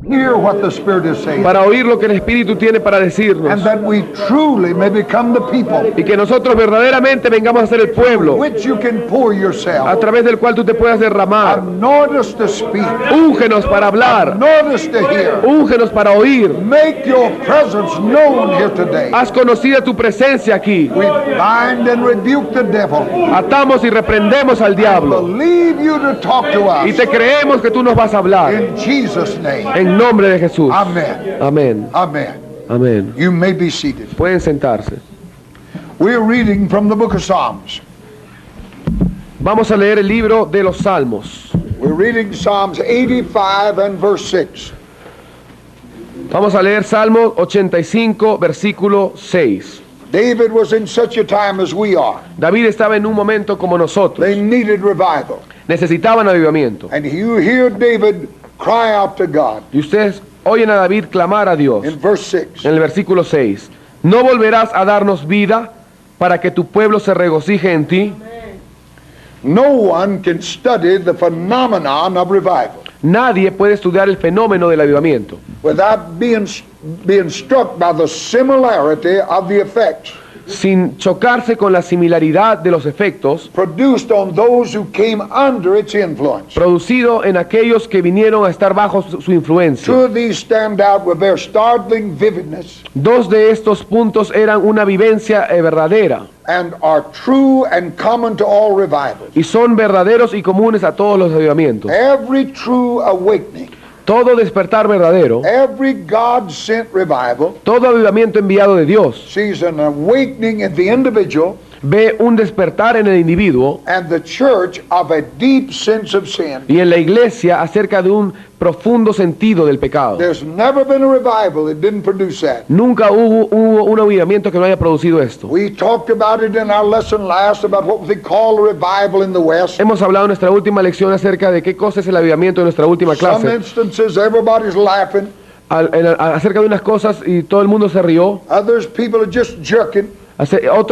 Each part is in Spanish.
hear what the Spirit is saying, para oír lo que el Espíritu tiene para decirnos, and that we truly may become the people y que nosotros verdaderamente vengamos a ser el pueblo which you can pour a yourself. través del cual tú te puedas derramar. Anoint us to speak, Úngenos para hablar, anoint us to hear. úngenos para oír. Make your presence known here today. Haz conocida tu presencia aquí. We bind and rebuke the devil. Atamos y reprendemos al diablo Believe you to talk to y us te creemos que tú nos vas a hablar in Jesus' name. en nombre de Jesús. Amen. Amén. Amen. Amén. You may be seated. Pueden sentarse. We're reading from the book of Psalms. Vamos a leer el libro de los Salmos. We're reading Psalms 85 and verse 6. Vamos a leer Salmo 85, versículo 6. David was in such a time as we are. David estaba en un momento como nosotros. They needed revival. Necesitaban avivamiento. And you hear David cry out to God Y ustedes oyen a David clamar a Dios in verse 6. en el versículo 6. ¿No volverás a darnos vida para que tu pueblo se regocije en ti? No one can study the phenomenon of revival Nadie puede estudiar el fenómeno del avivamiento without being struck by the similarity of the effects sin chocarse con la similaridad de los efectos produced on those who came under its influence. producido en aquellos que vinieron a estar bajo su influencia. Two of these stand out with their startling vividness Dos de estos puntos eran una vivencia verdadera and are true and common to all revivals. y son verdaderos y comunes a todos los avivamientos. Every true awakening, Todo despertar verdadero, every God-sent revival todo avivamiento enviado de Dios, sees an awakening in the individual ve un despertar en el individuo and the church of a deep sense of sin. y en la iglesia acerca de un profundo sentido del pecado. There's never been a revival that didn't produce that. Nunca hubo un avivamiento que no haya producido esto. We talked about it in our lesson last about what they call a revival in the West. Hemos hablado en nuestra última lección acerca de qué cosa es el avivamiento en nuestra última Some clase. instances everybody's laughing, Acerca de unas cosas y todo el mundo se rió. others people are just jerking.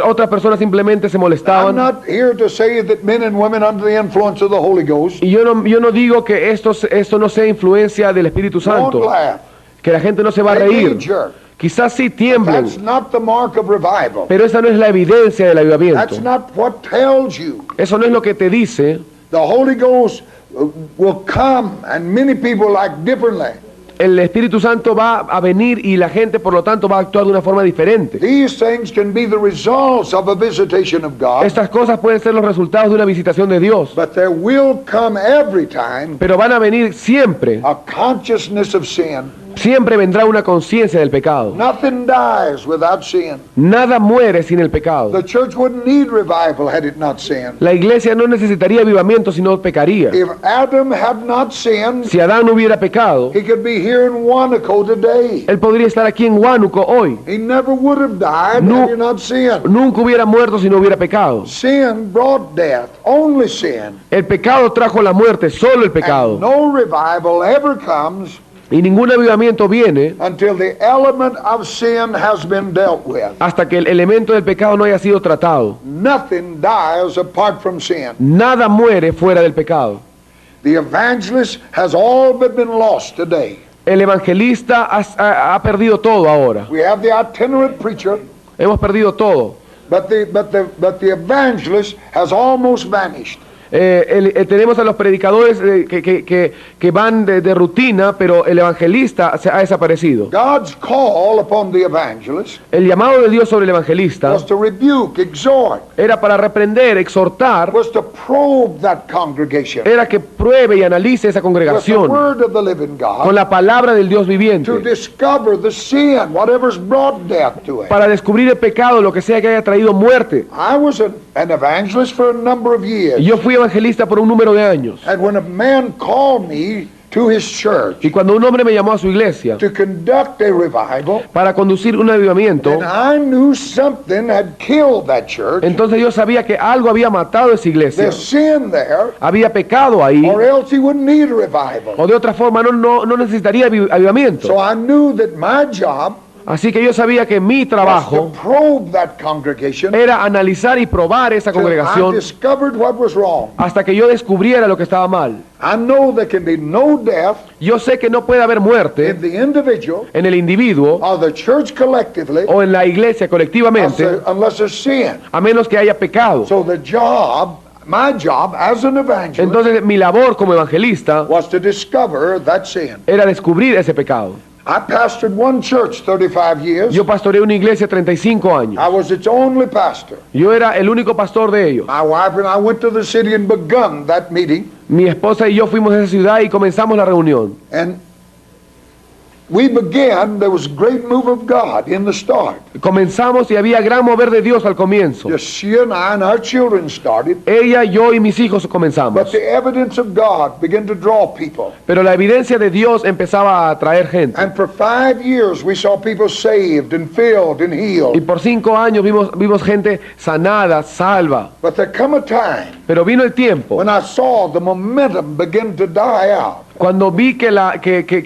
Otras personas simplemente se I'm molestaban. not here to say that men and women under the influence of the Holy Ghost Y yo no digo que esto no sea influencia del Espíritu don't Santo, laugh. que la gente no se va a They may reír. jerk. Quizás sí tiemblen, That's not the mark of revival. pero esa no es la evidencia del avivamiento. That's not what tells you. Eso no es lo que te dice. The Holy Ghost will come and many people act differently. El Espíritu Santo va a venir y la gente por lo tanto va a actuar de una forma diferente. These things can be the results of a visitation of God, Estas cosas pueden ser los resultados de una visitación de Dios, but there will come every time pero van a venir siempre. a consciousness of sin. Siempre vendrá una conciencia del pecado. Nothing dies without sin. Nada muere sin el pecado. The church wouldn't need revival had it not sinned. La iglesia no necesitaría avivamiento si no pecaría. If Adam had not sinned, Si Adán no hubiera pecado, he could be here in Wanako today. él podría estar aquí en Huánuco hoy. He never would have died No. had he not sinned. Nunca hubiera muerto si no hubiera pecado. Sin brought death, only sin. El pecado trajo la muerte, solo el And pecado. no revival ever comes Y ningún avivamiento viene until the element of sin has been dealt with. hasta que el elemento del pecado no haya sido tratado. Nothing dies apart from sin. Nada muere fuera del pecado. The evangelist has all but been lost today. El evangelista ha perdido todo ahora. We have the itinerant preacher, Hemos perdido todo. but the evangelist has almost vanished. Tenemos a los predicadores que van de rutina, pero el evangelista se ha desaparecido. God's call upon the evangelist El llamado de Dios sobre el evangelista was to rebuke, exhort, era para reprender, exhortar, was to probe that congregation era que pruebe y analice esa with the congregación word of the living God con la palabra del Dios to viviente, discover the sin, whatever's brought death to it. para descubrir el pecado, lo que sea que haya traído muerte. I was an evangelist for a number of years, Yo fui evangelista por un número de años. and when a man called me to his church Y cuando un hombre me llamó a su iglesia to conduct a revival, para conducir un avivamiento, and I knew something had killed that church. entonces yo sabía que algo había matado esa iglesia. There's sin there, Había pecado ahí, or else he wouldn't need a revival. o de otra forma no necesitaría avivamiento. So I knew that my job Así que yo sabía que mi was to trabajo probe that congregation era analizar y probar esa till I congregación discovered what was wrong. hasta que yo descubriera lo que estaba mal. I know there can be no death Yo sé que no puede haber muerte in the individual en el individuo or the church collectively o en la iglesia colectivamente, unless there's sin. a menos que haya pecado. So my job as an evangelist Entonces mi labor como evangelista was to discover that sin. era descubrir ese pecado. I pastored one church 35 years. Yo pastoreé una iglesia 35 años. I was its only pastor. Yo era el único pastor de ellos. My wife and I went to the city and begun that meeting. Mi esposa y yo fuimos a esa ciudad y comenzamos la reunión. And we began, there was a great move of God in the start. Comenzamos y había gran mover de Dios al comienzo. Just she and I and our children started. Ella, yo y mis hijos But comenzamos. the evidence of God began to draw people. Pero la evidencia de Dios empezaba a atraer gente. And for 5 years we saw people saved and filled and Y healed. por 5 años vimos gente sanada, salva. But there come a time Pero vino el tiempo when I saw the momentum begin to die out. cuando vi que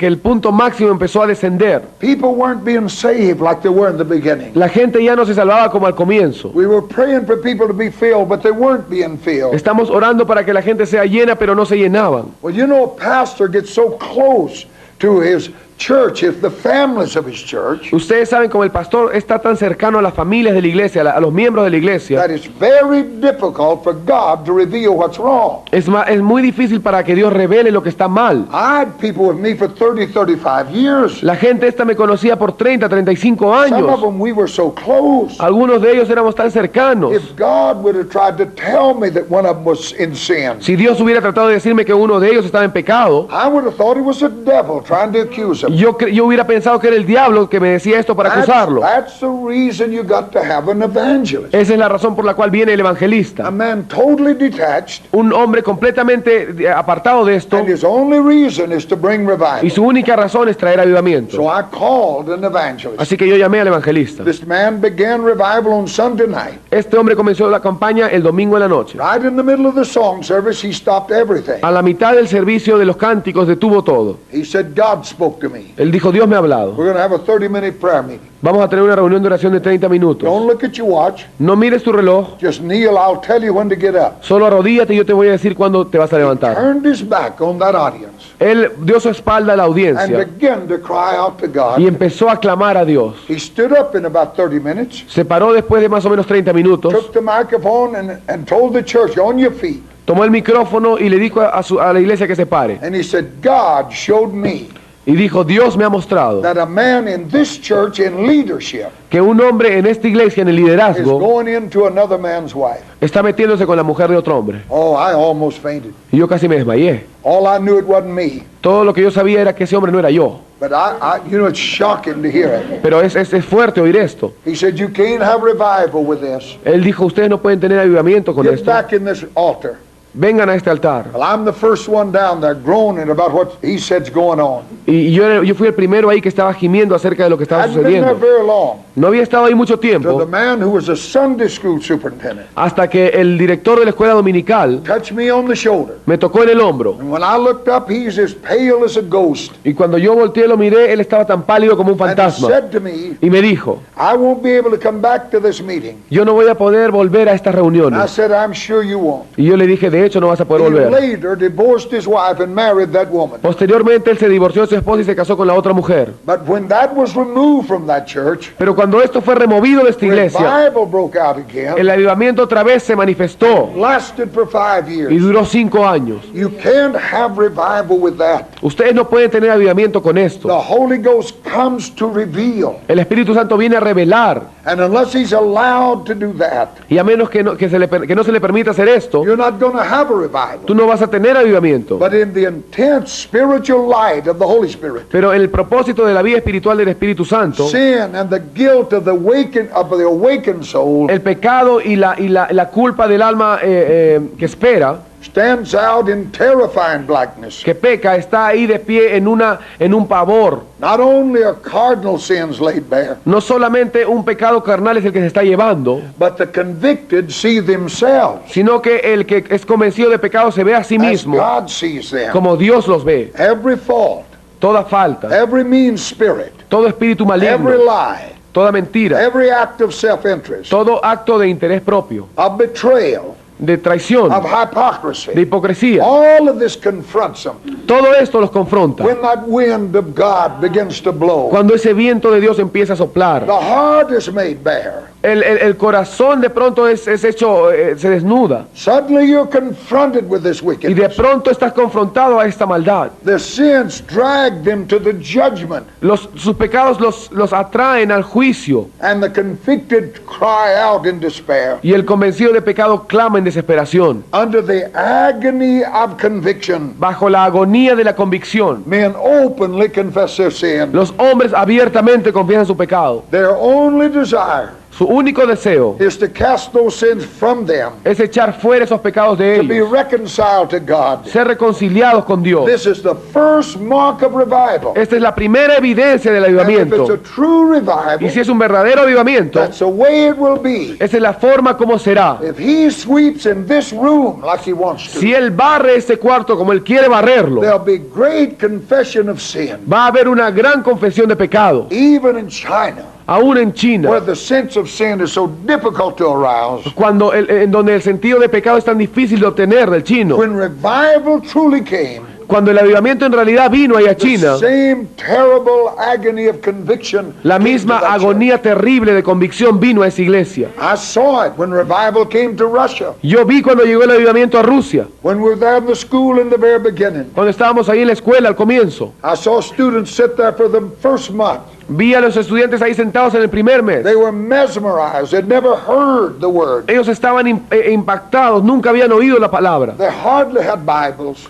el punto máximo empezó a descender. People weren't being saved like they were in the beginning. La gente ya no se salvaba como al comienzo. We were praying for people to be filled, but they weren't being filled. Estamos orando para que la gente sea llena, pero no se llenaban. Well, you know, a pastor gets so close to his church, if the families of his church, Ustedes saben como el pastor está tan cercano a las familias de la iglesia, a los miembros de la iglesia, that it's very difficult for God to reveal what's wrong. es muy difícil para que Dios revele lo que está mal. I had people with me for 30, 35 years. La gente esta me conocía por 30, 35 Some of años. them we were so close. Algunos de ellos éramos tan cercanos. If God would have tried to tell me that one of them was in sin, Si Dios hubiera tratado de decirme que uno de ellos estaba en pecado, I would have thought it was the devil trying to accuse him. yo hubiera pensado que era el diablo que me decía esto para acusarlo. That's the reason you got to have an evangelist. Esa es la razón por la cual viene el A evangelista. man totally detached, Un hombre completamente apartado de esto, and his only reason is to bring y revival. su única razón es traer avivamiento. So I called an evangelist. Así que yo llamé al evangelista. This man began revival on Sunday night. Este hombre comenzó la campaña el domingo en la noche. Right in the middle of the song service, he stopped everything. A la mitad del servicio de los cánticos detuvo todo. He said, God spoke to me. Él dijo, Dios me ha hablado. We're going to have a 30-minute prayer meeting. Vamos a tener una reunión de oración de 30 minutos. Don't look at your watch. No mires tu reloj, Just kneel. I'll tell you when to get up. solo arrodíllate y yo te voy a decir cuándo te vas a levantar. Turned his back on that audience Él dio su espalda a la and audiencia began to cry out to y God. empezó a clamar a Dios. He stood up in about 30 minutes, Se paró después de más o menos 30 minutos, took the microphone and told the church, on your feet. tomó el micrófono y le dijo a la iglesia que se pare. And he said, God showed me Y dijo, Dios me ha mostrado that a man in this church in leadership que un hombre en esta iglesia, en el is liderazgo, going into another man's wife. está metiéndose con la mujer de otro hombre. Oh, I almost fainted. Y yo casi me desmayé. All I knew it wasn't me. Todo lo que yo sabía era que ese hombre no era yo. But you know, it's shocking to hear it. Pero es fuerte oír esto. He said, you can't have revival with this. Él dijo, ustedes no pueden tener avivamiento con Get esto. back in this altar. Vengan a este altar. Well, I'm the first one down there groaning about what he said's going on. Y yo fui el primero ahí que estaba gimiendo acerca de lo que estaba Hadn't been there sucediendo. very long. No había estado ahí mucho To the tiempo man who was a Sunday school superintendent hasta que el director de la escuela dominical touched me on the shoulder. me tocó en el hombro. And when I looked up, he's as pale as a ghost. Y cuando yo volteé y lo miré, él estaba tan pálido como un And he fantasma. said to me, Y me dijo, I won't be able to come back to this meeting. yo no voy a poder volver a estas And I reuniones. said, I'm sure you won't. Y yo le dije, de hecho no vas a poder He volver. later divorced his wife and married that woman. Posteriormente él se divorció de su esposa y se casó con la otra mujer. But when that was removed from that church, Pero cuando esto fue removido de esta iglesia, revival broke out again. el avivamiento otra vez se manifestó Lasted for 5 y years. duró 5 años. You can't have revival with that. Ustedes no pueden tener avivamiento con esto. The Holy Ghost comes to reveal. El Espíritu Santo viene a revelar. And unless he's allowed to do that, Y a menos que no se le permita hacer esto, you're not going to have a revival. tú no vas a tener avivamiento. But in the intense spiritual light of the Holy Spirit, Pero en el propósito de la vida espiritual del Espíritu Santo, sin and the guilt of the awakened soul el pecado y la culpa del alma que espera, stands out in terrifying blackness. que peca, está ahí de pie en un pavor. Not only are cardinal sins laid bare, No solamente un pecado carnal es el que se está llevando, but the convicted see themselves sino que el que es convencido de pecado se ve a sí as mismo God sees them. como Dios los ve. Every fault, toda falta, every mean spirit, todo espíritu maligno, every lie, toda mentira, every act of self-interest, todo acto de interés propio, of betrayal, de traición, of de hypocrisy. hipocresía. All of this confronts them. Todo esto los confronta. When that wind of God begins to blow, Cuando ese viento de Dios empieza a soplar, the heart is made bare. el corazón de pronto es hecho, se desnuda. Suddenly you're confronted with this Y de wickedness. pronto estás confrontado a esta maldad. The sins drag them to the judgment, Sus pecados los atraen al juicio. and the convicted cry out in despair. Y el convencido de pecado clama en desesperación. Under the agony of conviction, Bajo la agonía de la convicción, men openly confess their sin. los hombres abiertamente confiesan su pecado. Their only desire Su único deseo is to cast those sins from them, es echar fuera esos pecados de to be ellos, reconciled to God. ser reconciliados con Dios. This is the first mark of revival. Esta es la primera evidencia del And if it's avivamiento. a true revival, Y si es un verdadero avivamiento, that's the way it will be. esa es la forma como será. If he sweeps in this room like he wants to, Si Él barre este cuarto como Él quiere barrerlo, there'll be great confession of sin. va a haber una gran confesión de pecado. Even in China, Aún en China, where the sense of sin is so difficult to arouse, cuando en donde el sentido de pecado es tan difícil de obtener del chino, when revival truly came, cuando el avivamiento en realidad vino ahí a the China, same terrible agony of conviction la came to misma that agonía terrible de convicción vino a esa iglesia. church. I saw it when revival came to Russia, Yo vi cuando llegó el avivamiento a Rusia, when we were there in the school in the very beginning. cuando estábamos ahí en la escuela al comienzo. I saw students sit there for the first month. Vi a los estudiantes ahí sentados en el primer mes. They were mesmerized. They'd never heard the word. Ellos estaban impactados, nunca habían oído la palabra. They hardly had Bibles.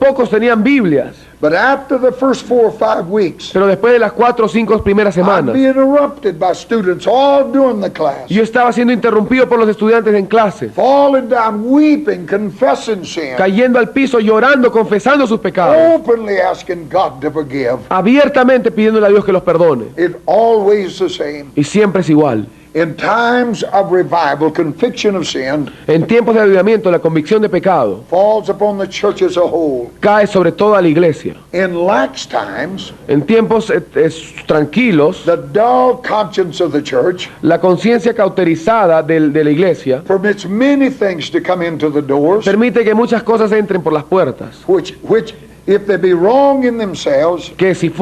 Pocos tenían Biblias, But after the first 4 or 5 weeks, pero después de las 4 o 5 primeras I'd semanas, be interrupted by students all during the class, yo estaba siendo interrumpido por los estudiantes en clase, falling down, weeping, confessing sin, cayendo al piso, llorando, confesando sus pecados, openly asking God to forgive. abiertamente pidiéndole a Dios que los perdone. It's always the same. Y siempre es igual. In times of revival, conviction of sin En tiempos de avivamiento, la convicción de pecado falls upon the church as a whole. cae sobre toda la iglesia. In lax times, En tiempos tranquilos, the dull conscience of the church la conciencia cauterizada de la iglesia permits many things to come into the doors, permite que muchas cosas entren por las puertas, which if they be wrong in themselves, que si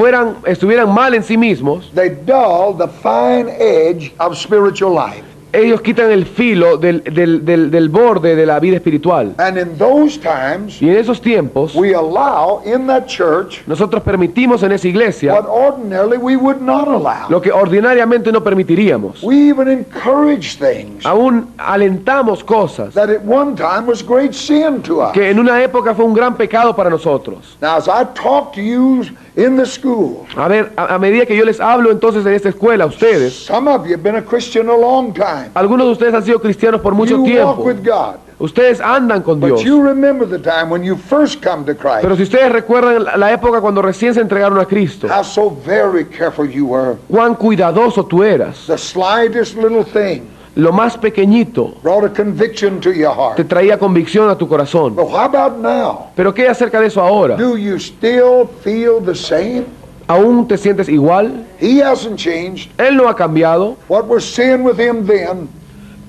estuvieran mal en sí mismos, they dull the fine edge of spiritual life. ellos quitan el filo del borde de la vida espiritual. And in those times, Y en esos tiempos, we allow in that church nosotros permitimos en esa iglesia what ordinarily we would not allow. lo que ordinariamente no permitiríamos. We even encourage things Aún alentamos cosas that at one time was great sin to us. que en una época fue un gran pecado para nosotros. Now, as I talk to you in the school, A ver, a medida que yo les hablo entonces en esta escuela, a ustedes, some of you have been a Christian a long time. algunos de ustedes han sido cristianos por mucho You walk tiempo. with God. Ustedes andan con Dios. But you remember the time when you first come to Christ. Pero si ustedes recuerdan la época cuando recién se entregaron a Cristo, How so very careful you were. cuán cuidadoso tú eras. The slightest little thing Lo más pequeñito brought a conviction to your te heart. traía convicción a tu corazón. But how about now? Pero ¿qué hay acerca de eso ahora? Do you still feel the same? ¿Aún te sientes igual? He hasn't changed. Él no ha cambiado. What was sin with him then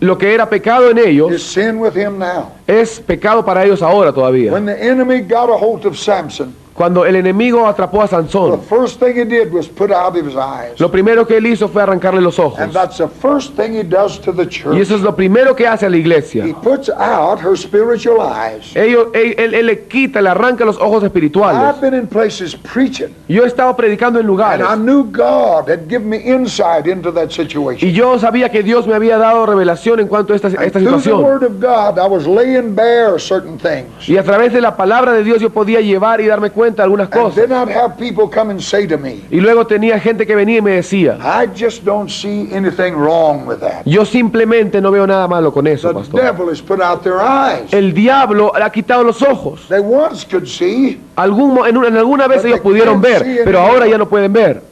Lo que era pecado en is ellos sin with him now. es pecado para ellos ahora todavía. When the enemy got a hold of Samson, Cuando el enemigo atrapó a the Sansón, first thing he did was put out his eyes. lo primero que él hizo fue arrancarle los ojos. And that's the first thing he does to the Y church. eso es lo primero que hace a la iglesia. He puts out her spiritual eyes. Él le quita, le arranca los ojos espirituales. I've been in places preaching, Yo he estado predicando en and lugares I knew God had given me insight into that situation. y yo sabía que Dios me había dado revelación en cuanto a esta And through the situación. Word of God, I was laying bare certain things. Y a través de la palabra de Dios yo podía llevar y darme cuenta de algunas And cosas. then I'd have people come and say to me, Y luego tenía gente que venía y me decía, I just don't see anything wrong with that. yo simplemente no veo nada malo con eso, The pastor. devil has put out their eyes. El diablo le ha quitado los ojos. They once could see. En alguna vez But ellos they pudieron can't see ver, pero anymore. ahora ya no pueden ver.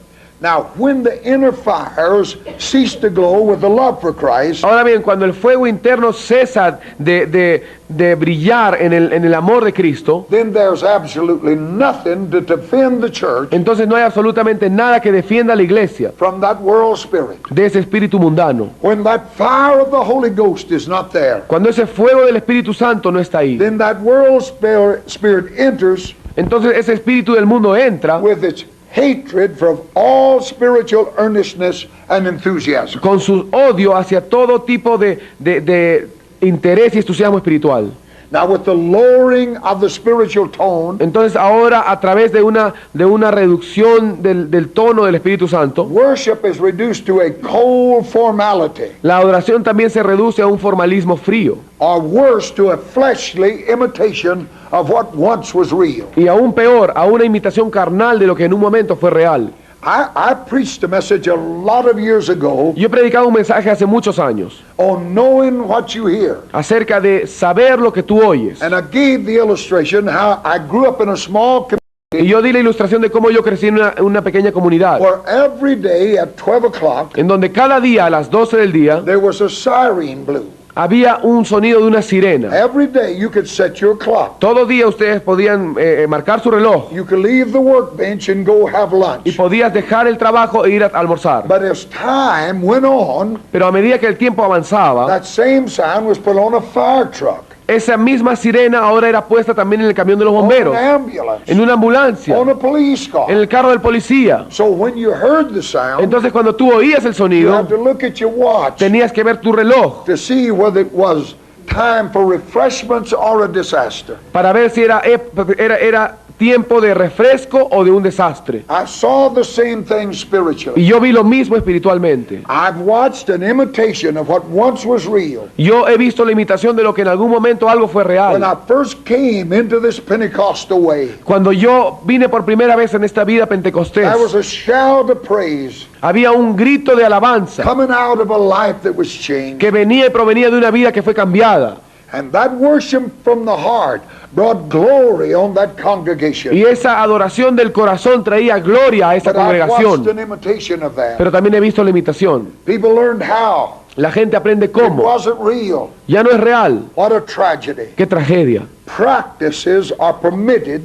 Now, when the inner fires cease to glow with the love for Christ, Ahora bien, cuando el fuego interno cesa de brillar en el amor de Cristo, then there's absolutely nothing to defend the church entonces no hay absolutamente nada que defienda a la iglesia from that world spirit. de ese espíritu mundano. When that fire of the Holy Ghost is not there, Cuando ese fuego del Espíritu Santo no está ahí, then that world spirit enters entonces ese espíritu del mundo entra with its hatred for all spiritual earnestness and enthusiasm. con su odio hacia todo tipo de interés y entusiasmo espiritual. Now, with the lowering of the spiritual tone, Entonces ahora a través de una reducción del tono del Espíritu Santo, worship is reduced to a cold formality, la adoración también se reduce a un formalismo frío or worse, to a fleshly imitation of what once was real. y aún peor, a una imitación carnal de lo que en un momento fue real. I preached a message a lot of years ago Yo he predicado un mensaje hace muchos años on knowing what you hear. acerca de saber lo que tú oyes. And I gave the illustration how I grew up in a small community Y yo di la ilustración de cómo yo crecí en una pequeña comunidad, where every day at 12 o'clock en donde cada día a las 12 del día there was a siren blew. había un sonido de una sirena. Every day you could set your clock. Todo día ustedes podían marcar su reloj You could leave the workbench and go have y lunch. podías dejar el trabajo e ir a almorzar. But as time went on, Pero a medida que el tiempo avanzaba, that same sound was put on a fire truck, esa misma sirena ahora era puesta también en el camión de los on bomberos, an ambulance, en una ambulancia, on a police en car. el carro del policía. So when you heard the sound, Entonces cuando tú oías el you sonido, had to look at your watch tenías que ver tu reloj to see whether it was time for refreshments or a disaster. para ver si era tiempo de refresco o de un desastre. I saw the same thing Y spiritually. yo vi lo mismo espiritualmente. I've watched an imitation of what once was real. Yo he visto la imitación de lo que en algún momento algo fue When real. I first came into this Pentecostal way, Cuando yo vine por primera vez en esta vida pentecostés, there was a shout of praise había un grito de alabanza coming out of a life that was changed. que venía y provenía de una vida que fue cambiada. And that worship from the heart brought glory on that congregation. Y esa adoración del corazón traía gloria a esa But I watched congregación. an imitation of that. Pero también he visto la imitación. People learned how. La gente aprende It cómo. wasn't real. Ya no es real. What a tragedy. Qué tragedia. Practices are permitted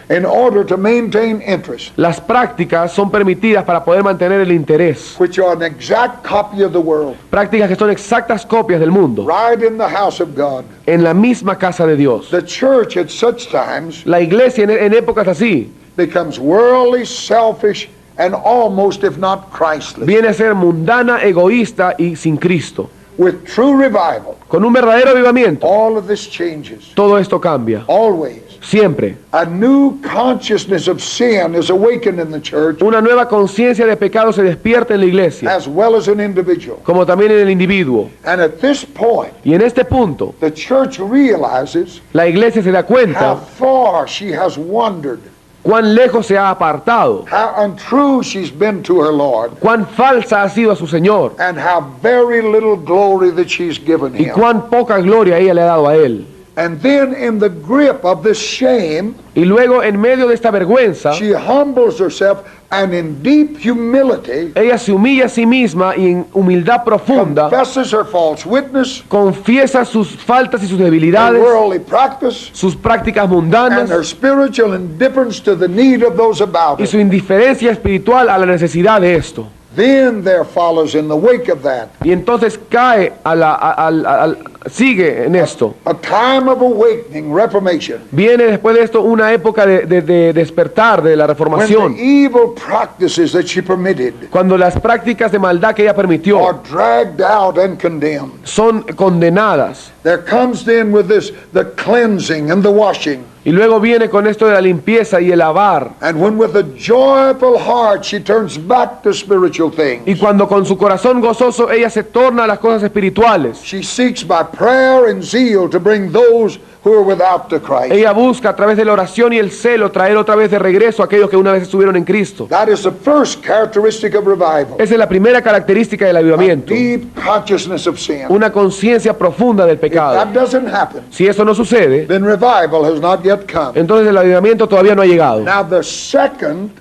in order to maintain interest, Las prácticas son permitidas para poder mantener el interés. which are an exact copy of the world, Prácticas que son exactas copias del mundo. right in the house of God. En la misma casa de Dios. The church at such times La iglesia en épocas así becomes worldly, selfish, and almost, if not Christless. viene a ser mundana, egoísta y sin Cristo. With true revival, Con un verdadero avivamiento, all of this changes. todo esto cambia. Always. Siempre. A new consciousness of sin is awakened in the church, Una nueva conciencia de pecado se despierta en la iglesia, as well as an individual. como también en el individuo. And at this point, Y en este punto, the church realizes la iglesia se da how cuenta far she has wandered, cuán lejos se ha apartado, how untrue she's been to her Lord, cuán falsa ha sido a su Señor and how very little glory that she's given y him. cuán poca gloria ella le ha dado a Él. And then in the grip of this shame, Y luego, en medio de esta vergüenza, she humbles herself, and in deep humility ella se humilla a sí misma y en humildad profunda confesses her false witness, confiesa sus faltas y sus her debilidades, worldly practice, sus prácticas and mundanas her spiritual indifference to the need of those about y her. su indiferencia espiritual a la necesidad de esto. Then there follows in the wake of that Y entonces cae sigue en esto. a time of awakening, reformation, Viene después de esto una época de despertar de la when reformación, the evil practices that she permitted cuando las prácticas de maldad que ella are permitió dragged out and condemned. son condenadas. There comes then with this the cleansing and the washing. Y luego viene con esto de la limpieza y el lavar. And when with a joyful heart she turns back to spiritual Y things, cuando con su corazón gozoso ella se torna a las cosas espirituales, she seeks by prayer and zeal to bring those who are without to Christ. ella busca a través de la oración y el celo traer otra vez de regreso a aquellos que una vez estuvieron en Cristo. That is the first characteristic of revival. Esa es la primera característica del avivamiento, Deep consciousness of sin. una conciencia profunda del If pecado. that doesn't happen, Si eso no sucede, then revival has not yet come. entonces el avivamiento todavía no ha llegado. Now the second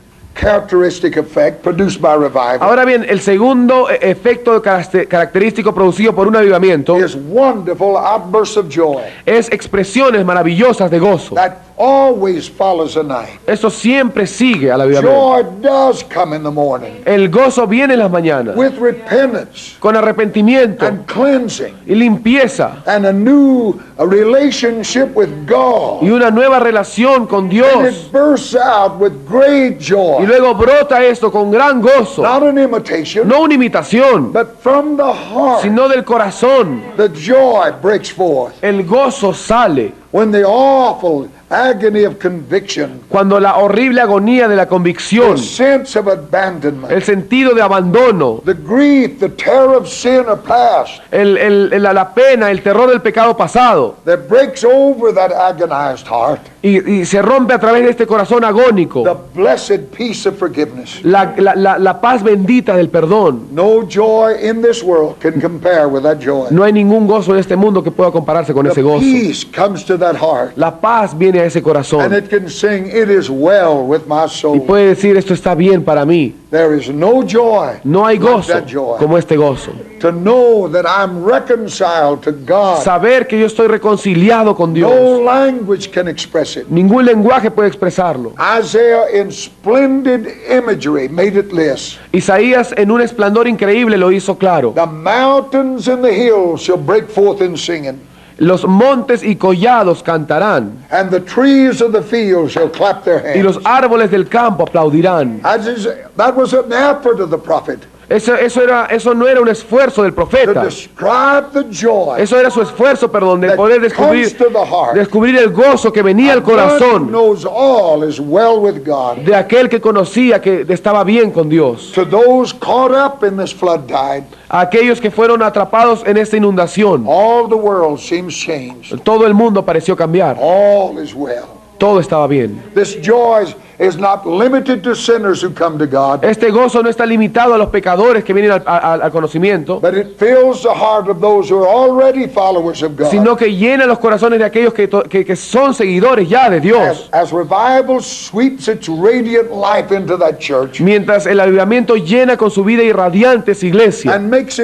characteristic effect produced by revival Ahora bien, el segundo efecto característico producido por un avivamiento is wonderful outbursts of joy es expresiones maravillosas de gozo. that always follows a night. Eso siempre sigue al avivamiento. Joy does come in the morning El gozo viene en las mañanas with repentance con arrepentimiento and cleansing y limpieza and a new relationship with God. y una nueva relación con And Dios. it bursts out with great Y joy. luego brota esto con gran gozo, Not an imitation, no una imitación, but from the heart, sino del corazón. the joy breaks forth. El gozo sale When the awful agony of conviction, cuando la horrible agonía de la convicción, the sense of abandonment, el sentido de abandono, the grief, the terror of sin are past, la pena, el terror del pecado pasado, that breaks over that agonized heart, y se rompe a través de este corazón agónico, the blessed peace of forgiveness. la paz bendita del perdón. No joy in this world can compare with that joy. No hay ningún gozo en este mundo que pueda compararse con ese The gozo. peace comes to that heart, La paz viene a ese and corazón it can sing, "It is well with my y soul." puede decir, esto está bien para mí. There is no joy No hay like gozo that joy. como este gozo. To know that I'm reconciled to God. Saber que yo estoy reconciliado con No Dios. language can express it. Ningún lenguaje puede expresarlo. Isaiah, in splendid imagery, made it this: Isaías en un esplendor increíble lo hizo claro. the mountains and the hills shall break forth in singing, Los montes y collados cantarán, and the trees of the field shall clap their y los hands. árboles del campo aplaudirán. That was an effort of the prophet Eso no era un esfuerzo del to profeta. describe the joy Eso era su esfuerzo, perdón, de that poder comes to the heart. descubrir el gozo que venía al One who corazón knows all is well with God. de aquel que conocía que estaba bien con Dios. To those caught up in this flood tide, A aquellos que fueron atrapados en esta inundación, all the world seems changed. todo el mundo pareció cambiar. All is well. Todo estaba bien. This joy is not limited to sinners who come to God, Este gozo no está limitado a los pecadores que vienen al conocimiento, but it fills the heart of those who are already followers of God. sino que llena los corazones de aquellos que son seguidores ya de Dios. As revival sweeps its radiant life into that church Mientras el avivamiento llena con su vida irradiante esa iglesia and makes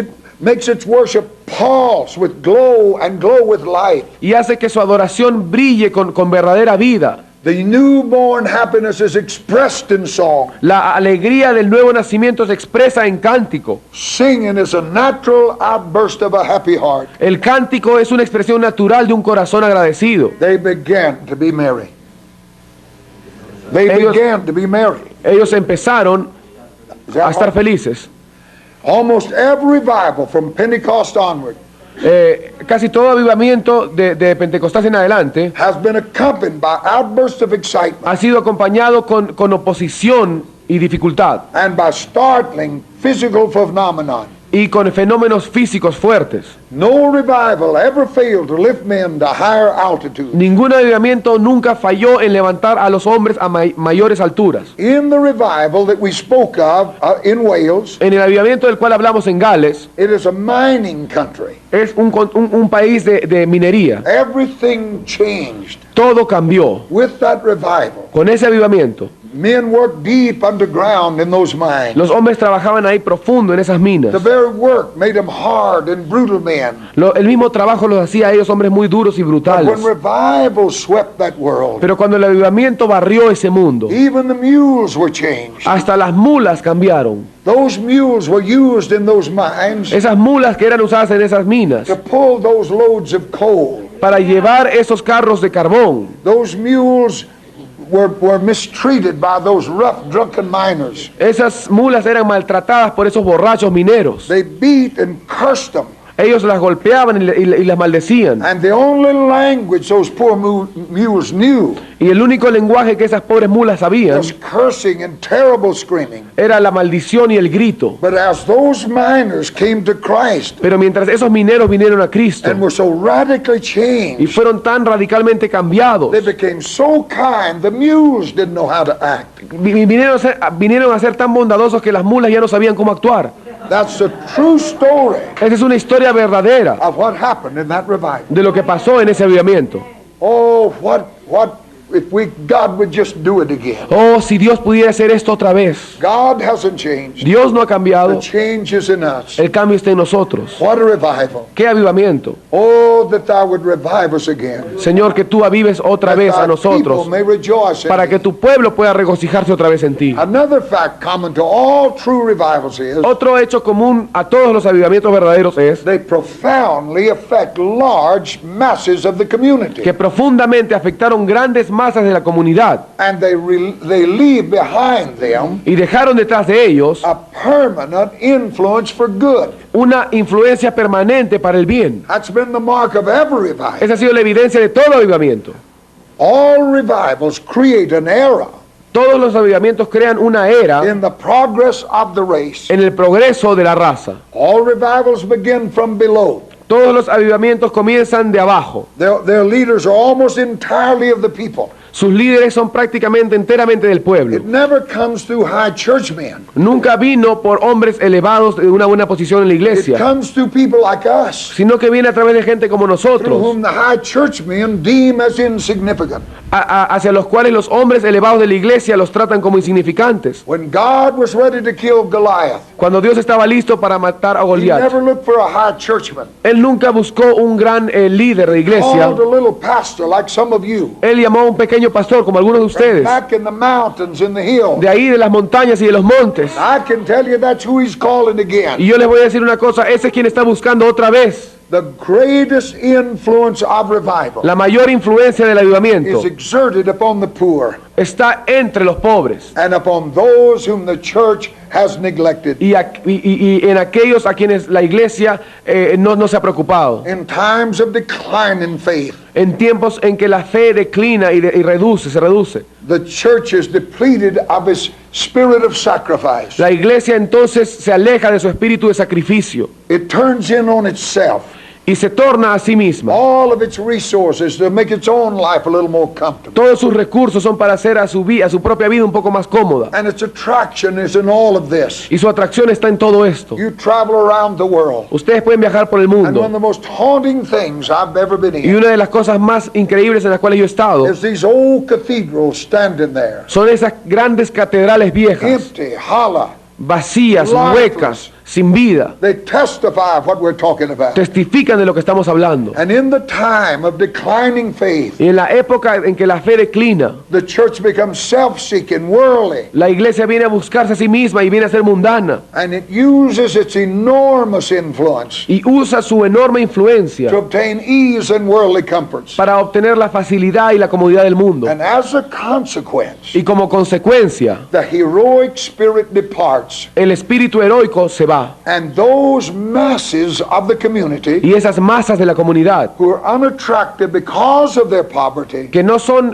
its worship pulse with glow and glow with life. y hace que su adoración brille con verdadera vida. The newborn happiness is expressed in song. La alegría del nuevo nacimiento se expresa en cántico. Singing is a natural outburst of a happy heart. El cántico es una expresión natural de un corazón agradecido. They began to be merry. They Ellos- began to be merry. Ellos empezaron Is that a estar right? felices. Almost every revival from Pentecost onward Casi todo avivamiento de Pentecostés en adelante has been accompanied by outbursts of excitement ha sido acompañado con oposición y dificultad and by startling physical phenomenon. y con fenómenos físicos fuertes. No revival ever failed to lift men to higher altitudes. Ningún avivamiento nunca falló en levantar a los hombres a mayores alturas. In the revival that we spoke of in Wales, En el avivamiento del cual hablamos en Gales, it is a mining country. es un país de minería. Everything changed Todo cambió with that revival. con ese avivamiento. Men worked deep underground in those mines. Los hombres trabajaban ahí profundo en esas minas. The very work made them hard and brutal men. El mismo trabajo los hacía a ellos hombres muy duros y But brutales. when revival swept that world, Pero cuando el avivamiento barrió ese mundo, even the mules were changed. hasta las mulas cambiaron. Those mules were used in those mines Esas mulas que eran usadas en esas minas to pull those loads of coal. para llevar esos carros de carbón. Those mules were mistreated by those rough, drunken miners. Esas mulas eran maltratadas por esos borrachos mineros. They beat and cursed them. Ellos las golpeaban y las maldecían. And the only language those poor mules knew Y el único lenguaje que esas pobres mulas sabían was cursing and terrible screaming. era la maldición y el grito. But as those miners came to Christ Pero mientras esos mineros vinieron a Cristo and were so radically y changed, fueron tan radicalmente cambiados, they became so kind, the mules didn't know how to act. vinieron a ser tan bondadosos que las mulas ya no sabían cómo actuar. That's a true story Esa es una historia verdadera of what happened in that revival. de lo que pasó en ese avivamiento. Oh, what God would just do it again. Oh, si Dios pudiera hacer esto otra vez. God hasn't changed. Dios no ha The cambiado. change is in us. El cambio está en nosotros. What a revival. ¡Qué avivamiento! Oh, that thou would revive us again. Señor, que tú avives otra That vez a thy people nosotros may rejoice in para thee. que tu pueblo pueda regocijarse otra vez en ti. Another fact common to all true revivals is Otro hecho común a todos los avivamientos verdaderos es they profoundly affect large masses of the community. que profundamente afectaron grandes masas de la comunidad And they leave behind them y dejaron detrás de ellos a permanent influence for good. una influencia permanente para el bien. That's been the mark of every revival. Esa ha sido la evidencia de todo avivamiento. All revivals create an era Todos los avivamientos crean una era in the progress of the race. en el progreso de la raza. All revivals begin from below. Todos los avivamientos comienzan de abajo. Their leaders are almost entirely of the people. Sus líderes son prácticamente enteramente del pueblo. It never comes through high churchmen. Nunca vino por hombres elevados de una buena posición en la It iglesia, comes through people like us, sino que viene a través de gente como through nosotros, whom the high churchmen deem as insignificant. hacia los cuales los hombres elevados de la iglesia los tratan como insignificantes. When God was ready to kill Goliath, Cuando Dios estaba listo para matar a he Goliat, never looked for a high churchman. Él nunca buscó un gran líder de iglesia. Called a little pastor like some of you. Él llamó a un pequeño pastor como algunos de ustedes, Back in the mountains, in the hills. de ahí de las montañas y de los montes. I can tell you that's who he's calling Y again. yo les voy a decir una cosa, ese es quien está buscando otra vez. The greatest influence of revival La mayor influencia del is avivamiento exerted upon the poor está entre los pobres and upon those whom the church has neglected. y en aquellos a quienes la iglesia no se ha preocupado. In times of decline in faith, En tiempos en que la fe declina y se reduce. the church is depleted of its spirit of sacrifice. La iglesia entonces se aleja de su espíritu de sacrificio It turns in on itself, y se torna a sí misma. all of its resources to make its own life a little more comfortable. Todos sus recursos son para hacer a su propia vida un poco más cómoda. And its attraction is in all of this. Y su atracción está en todo esto. You travel around the world, Ustedes pueden viajar por el and one of mundo. the most haunting things I've ever been Y in una de las cosas más increíbles en las cuales yo he estado is these old cathedrals standing there, son esas grandes catedrales viejas, empty, hollow. vacías, Lifeless. huecas, sin vida. They testify of what we're talking about. Testifican de lo que estamos hablando. And in the time of declining faith, Y en la época en que la fe declina, the church becomes self-seeking, worldly, la iglesia viene a buscarse a sí misma y viene a ser mundana. and it uses its enormous influence Y usa su enorme influencia to obtain ease and worldly comforts. para obtener la facilidad y la comodidad del mundo. And as a consequence, Y como consecuencia, the heroic spirit departs, el espíritu heroico se va. and those masses of the community Y esas masas de la comunidad who are unattractive because of their poverty que no son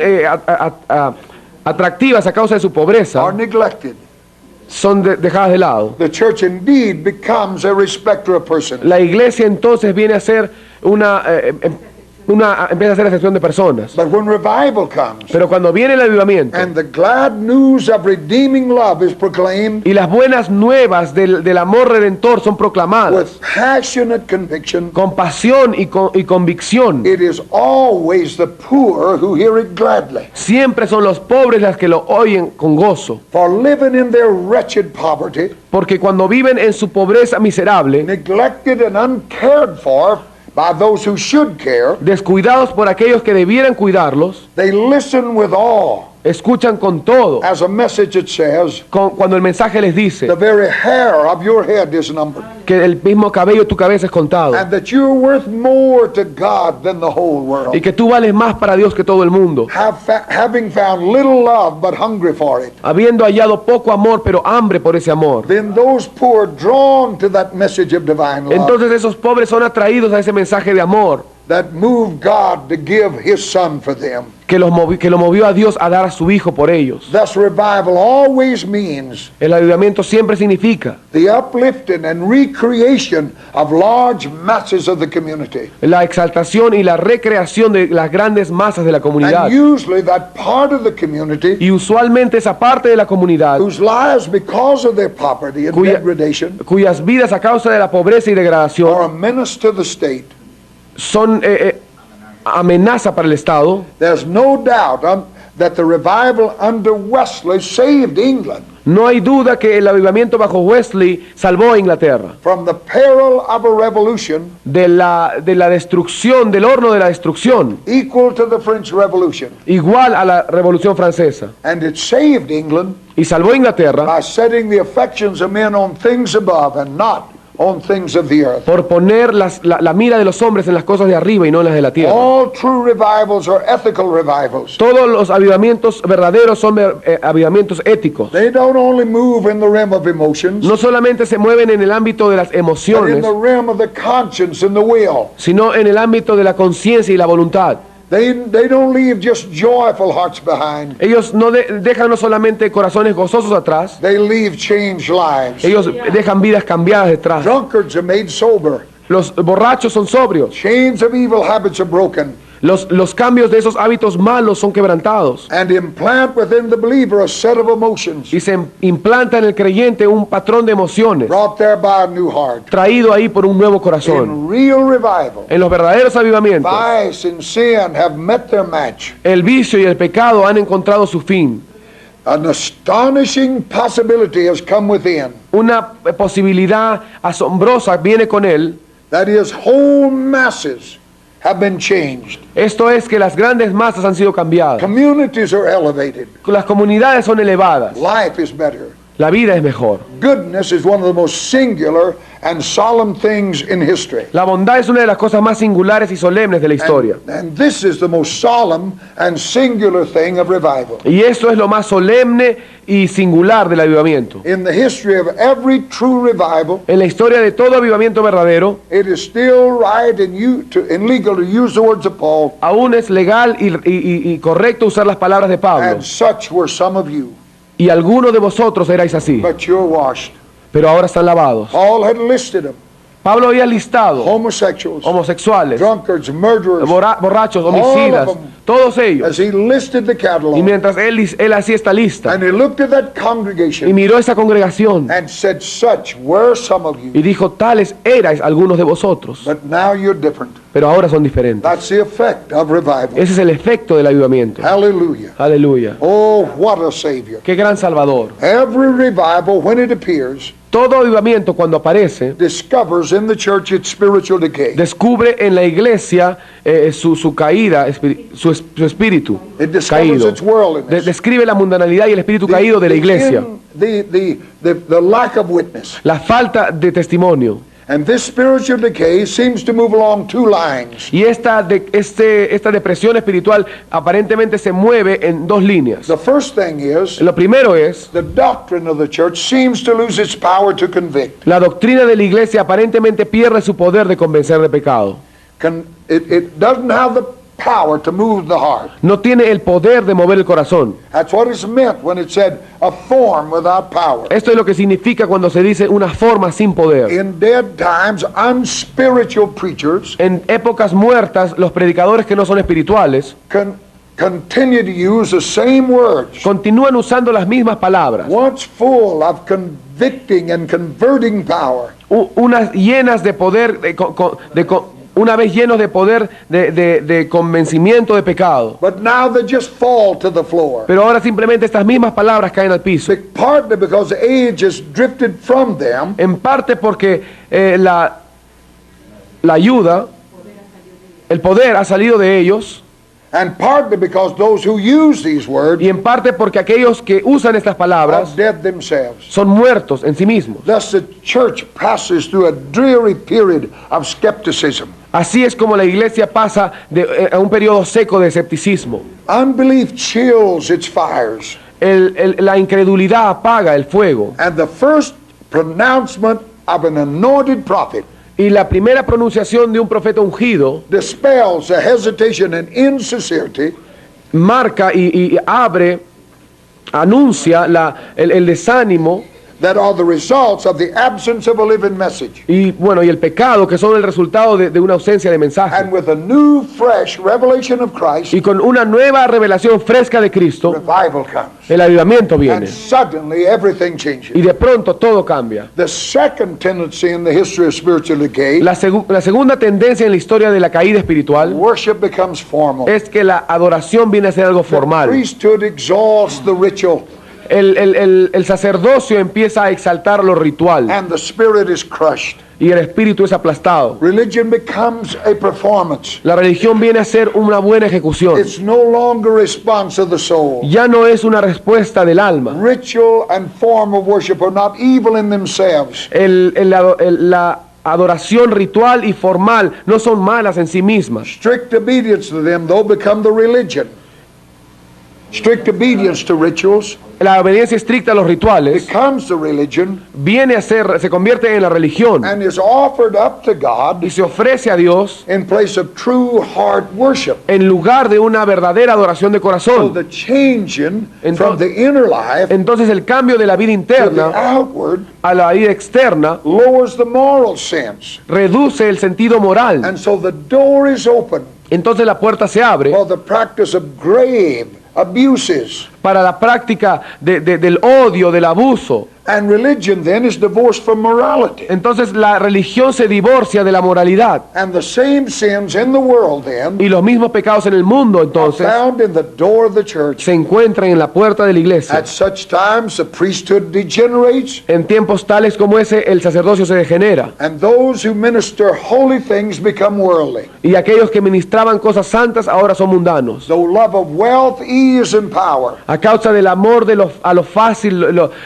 atractivas a causa de su pobreza, are neglected. son dejadas de lado. The church indeed becomes a respecter of persons. La iglesia entonces viene a ser empieza a ser excepción de personas. But when revival comes Pero cuando viene el avivamiento and the glad news of redeeming love is proclaimed y las buenas nuevas del amor redentor son proclamadas with passionate conviction, con pasión y convicción, it is always the poor who hear it gladly. siempre son los pobres las que lo oyen con gozo. For living in their wretched poverty, Porque cuando viven en su pobreza miserable, neglected and uncared for by those who should care, descuidados por aquellos que debieran cuidarlos, they listen with awe escuchan con todo. as a message that says, Cuando el mensaje les dice the very hair of your head is numbered, que el mismo cabello de tu cabeza es contado and that you're worth more to God than the whole world. y que tú vales más para Dios que todo el mundo, Having found little love but hungry for it, habiendo hallado poco amor pero hambre por ese amor. then those poor drawn to that message of divine love Entonces esos pobres son atraídos a ese mensaje de amor that moved God to give his son for them. que lo movió a Dios a dar a su hijo por ellos. Thus revival always means El avivamiento siempre significa the uplifting and recreation of large masses of the community. la exaltación y la recreación de las grandes masas de la comunidad. And usually that part of the community Y usualmente esa parte de la comunidad whose lives, because of their poverty and degradation, cuyas vidas a causa de la pobreza y degradación are a menace to the state. son amenaza para el Estado. There's no doubt that the revival under Wesley saved England No hay duda que el avivamiento bajo Wesley salvó a Inglaterra from the peril of a revolution de la destrucción, del horno de la destrucción, equal to the French Revolution. igual a la Revolución Francesa. And it saved England Y salvó a Inglaterra by setting the affections of men on things above and not on things of the earth. por poner la mira de los hombres en las cosas de arriba y no en las de la tierra. All true revivals are ethical revivals. Todos los avivamientos verdaderos son avivamientos éticos. They don't only move in the realm of emotions, No solamente se mueven en el ámbito de las but in emociones, the realm of the conscience and the will. sino en el ámbito de la conciencia y la voluntad. They don't leave just joyful hearts behind. Ellos no dejan no solamente corazones gozosos atrás, They leave changed lives. ellos dejan vidas cambiadas detrás. Drunkards are made sober. Los borrachos son sobrios. Chains of evil habits are broken. Los cambios de esos hábitos malos son quebrantados. And implant within the believer a set of emotions, Y se implanta en el creyente un patrón de emociones, brought there by a new heart. traído ahí por un nuevo corazón. In real revival, En los verdaderos avivamientos, vice and sin have met their match. el vicio y el pecado han encontrado su fin. An astonishing possibility has come within. Una posibilidad asombrosa viene con él. That is, whole masses have been changed. Esto es que las grandes masas han sido cambiadas. Communities are elevated. Las comunidades son elevadas. Life is better. La vida es mejor. Goodness is one of the most singular and solemn things in history. La bondad es una de las cosas más singulares y solemnes de la historia. And this is the most solemn and singular thing of revival. Y esto es lo más solemne y singular del avivamiento. In the history of every true revival, En la historia de todo avivamiento verdadero, it is still right and legal to use the words of Paul, aún es legal y correcto usar las palabras de Pablo. and such were some of you, Y algunos de vosotros erais así, but you're washed. pero ahora están lavados. Paul had listed them: Pablo había listado homosexuals, homosexuales, drunkards, murderers, borrachos, homicidas, All of them. todos ellos. as he listed the Y catalog. mientras él hacía esta lista And he looked at that y congregation miró esa congregación and said, such were some of y you, dijo, tales erais algunos de vosotros, but now you're different. pero ahora son diferentes. That's the effect of revival. Ese es el efecto del avivamiento. Hallelujah. Aleluya. Oh, what a Savior. Qué gran Salvador. Every revival, when it appears, Todo avivamiento cuando aparece discovers in the church its spiritual decay. descubre en la iglesia su caída, su espíritu It discovers caído. its worldliness. Describe la mundanalidad y el espíritu caído de la iglesia. The lack of witness. La falta de testimonio. And this spiritual decay seems to move along two lines. Y esta depresión espiritual aparentemente se mueve en dos líneas. The first thing is, Lo primero es, the doctrine of the church seems to lose its power to convict. la doctrina de la iglesia aparentemente pierde su poder de convencer de pecado. It doesn't have the power to move the heart. No tiene el poder de mover el corazón. That's what is meant when it said a form without power. Esto es lo que significa cuando se dice una forma sin poder. In dead times, unspiritual preachers En épocas muertas, los predicadores que no son espirituales continue to use the same words, continúan usando las mismas palabras, once full of convicting and converting power. unas llenas de poder, una vez llenos de poder de convencimiento de pecado. But now they just fall to the floor. Pero ahora simplemente estas mismas palabras caen al piso. Partly because age has drifted from them, En parte porque la ayuda, el poder ha salido de ellos. and partly because those who use these words Y en parte porque aquellos que usan estas are palabras dead themselves. son muertos en sí mismos. Thus the church passes through a dreary period of skepticism. Así es como la iglesia pasa a un periodo seco de escepticismo. Unbelief chills its fires, La incredulidad apaga el fuego. and the first pronouncement of an anointed prophet Y la primera pronunciación de un profeta ungido dispels the hesitation and insincerity marca y anuncia el desánimo that are the results of the absence of a living message. Y bueno, y el pecado, que son el resultado de una ausencia de mensaje. And with a new, fresh revelation of Christ, Y con una nueva revelación fresca de Cristo, revival comes. el avivamiento And viene. suddenly everything changes. Y de pronto todo cambia. The second tendency in the history of spiritual decay, La segunda tendencia en la historia de la caída espiritual worship becomes formal. es que la adoración viene a ser algo The formal. priesthood exalts the ritual, El sacerdocio empieza a exaltar lo ritual and the spirit is crushed. y el espíritu es aplastado. Religion becomes a performance. La religión viene a ser una buena ejecución. It's no longer a response of the soul. Ya no es una respuesta del alma. Ritual and form of worship are not evil in themselves. La adoración ritual y formal no son malas en sí mismas. Strict obedience to them, though, become the religion. Strict obedience to rituals La obediencia estricta a los rituales becomes the religion se convierte en la religión and is offered up to God y se ofrece a Dios in place of true heart worship. en lugar de una verdadera adoración de So corazón. the changing Entonces- from the inner life Entonces el cambio de la vida to the interna outward a la vida externa lowers the moral sense. reduce el sentido moral. And so the door is open Entonces la puerta se abre for the practice of grave abuses. para la práctica del odio, del abuso. And religion then is divorced from morality. Entonces la religión se divorcia de la moralidad. And the same sins in the world then Y los mismos pecados en el mundo are entonces found in the door of the church. se encuentran en la puerta de la iglesia. At such times the priesthood degenerates, En tiempos tales como ese, el sacerdocio se degenera. and those who minister holy things become worldly. Y aquellos que ministraban cosas santas ahora son mundanos. Though love of wealth, ease, and power, A causa del amor a lo fácil,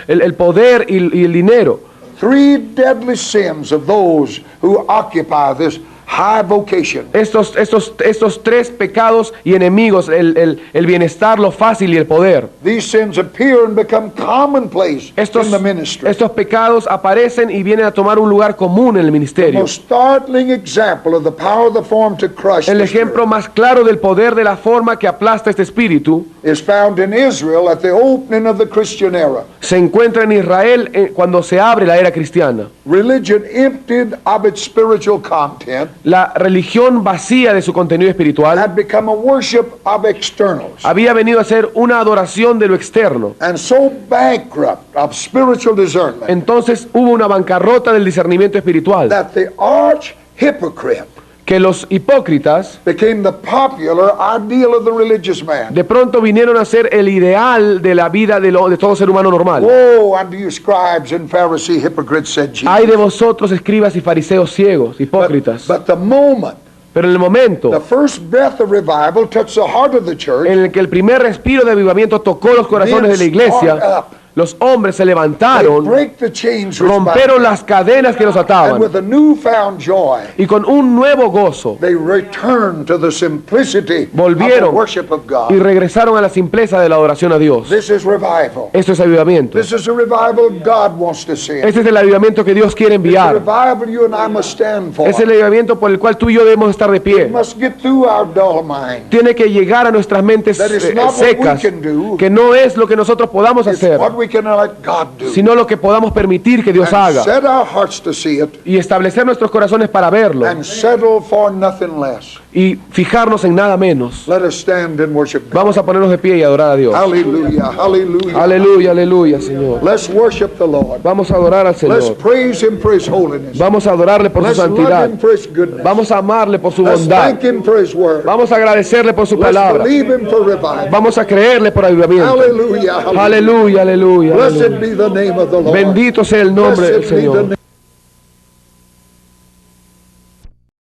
el poder y el dinero. three deadly sins of those who occupy this high vocation. Estos tres pecados y enemigos, el bienestar, lo fácil y el poder. These sins appear and become commonplace in the ministry. Estos pecados aparecen y vienen a tomar un lugar común en el The ministerio. most startling example of the power of the form to crush El the ejemplo spirit más claro del poder de la forma que aplasta este espíritu is found in Israel at the opening of the Christian era. se encuentra en Israel cuando se abre la era cristiana. Religion emptied of its spiritual content La religión vacía de su contenido espiritual had become a worship of externals, había venido a ser una adoración de lo externo. and so bankrupt of spiritual discernment Entonces hubo una bancarrota del discernimiento espiritual, that the arch hypocrite que los hipócritas became the popular ideal of the religious man. de pronto vinieron a ser el ideal de la vida de todo ser humano normal. Woe unto you, scribes and Pharisee hypocrites, said Jesus. Hay de vosotros, escribas y fariseos ciegos, hipócritas. But the moment Pero en el momento the first breath of revival touched the heart of the church, en el que el primer respiro de avivamiento tocó los corazones de la iglesia, los hombres se they levantaron, break the chains which bind romperon them, las cadenas que los and ataban with a newfound joy y con un nuevo gozo they return to the simplicity of the volvieron worship of y God. regresaron a la simpleza de la adoración a Dios. This is revival. Esto es avivamiento. This is a revival God wants to see. Este es el avivamiento que Dios quiere It's a enviar. revival you and I must stand for. Es el avivamiento por el cual tú y yo debemos estar de We pie. must get through our dull mind. Tiene que llegar a nuestras mentes That is not what we secas, can do. que no es lo que nosotros podamos It's hacer, what we can let God do. sino lo que podamos permitir que Dios And haga set our hearts to see it y establecer nuestros corazones para verlo and settle for nothing less. y fijarnos en nada menos. Let us stand and worship God. Vamos a ponernos de pie y adorar a Dios. Hallelujah, hallelujah. Aleluya, aleluya, Señor. Let's worship the Lord. Vamos a adorar al Let's Señor. praise Him for His holiness. Vamos a adorarle por su Let's love santidad. Him for His goodness. Vamos a amarle por su Let's bondad. thank Him for His word. Vamos a agradecerle por su Let's palabra. believe Him for revival. Vamos a creerle por avivamiento. Hallelujah, hallelujah. Aleluya, aleluya, Blessed aleluya. be the name of the Lord. Bendito sea el nombre del Blessed be the Señor. name